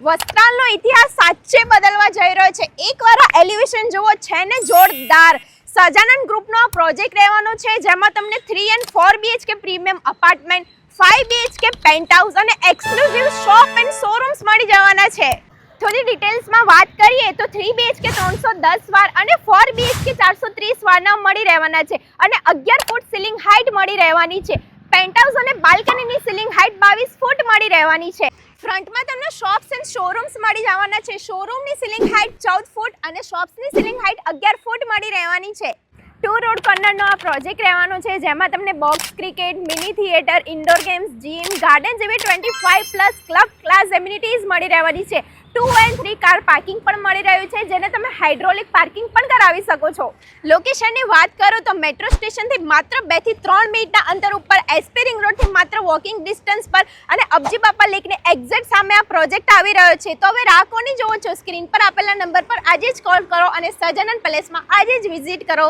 વસ્ત્રાલનો ઇતિહાસ સાચે બદલવા જઈ રહ્યો છે. એકવાર આ એલિવેશન જુઓ, છે ને જોરદાર. સજાનંદ ગ્રુપનો આ પ્રોજેક્ટ રહેવાનો છે, જેમાં તમને 3 and 4 BHK premium apartment, 5 BHK પેન્ટહાઉસ અને એક્સક્લુઝિવ શોપ એન્ડ શોરૂમ્સ મળી જવાના છે. થોડી ડિટેલ્સમાં વાત કરીએ તો 3 BHK 310 વાર અને 4 BHK 430 વારના મળી રહેવાના છે અને 11 ફૂટ સીલિંગ હાઇટ મળી રહેવાની છે. પેન્ટહાઉસ અને બાલ્કનીની સીલિંગ હાઇટ 22 ફૂટ મળી રહેવાની છે. ફ્રન્ટમાં તમને શોપ્સ એન્ડ શોરૂમ્સ મળી જવાના છે. શોરૂમની સીલિંગ હાઇટ 14 ફૂટ અને શોપ્સની સીલિંગ હાઇટ 11 ફૂટ મળી રહેવાની છે. 2 રોડ કોર્નરનો આ પ્રોજેક્ટ રહેવાનો છે, જેમાં તમને box cricket, mini theatre, indoor games, gym, garden જેવી 25+ ક્લબ ક્લાસ એમ્યુનિટીઝ મળી રહેવાની છે. 2 and 3 કાર પાર્કિંગ પણ મળી રહ્યું છે, જેને તમે હાઇડ્રોલિક પાર્કિંગ પણ કરાવી શકો છો. લોકેશનની વાત કરો તો મેટ્રો સ્ટેશનથી માત્ર 2 થી 3 મિનિટના અંતર ઉપર, એસપી રિંગ રોડથી માત્ર વોકિંગ ડિસ્ટન્સ પર અને અબજી બાપા લેકની એક્ઝેક્ટ સામે આ પ્રોજેક્ટ આવી રહ્યો છે. તો હવે રાહ કોની જોવો છો? સ્ક્રીન પર આપેલા નંબર પર આજે જ કોલ કરો અને સજાનંદ પેલેસમાં આજે જ વિઝિટ કરો.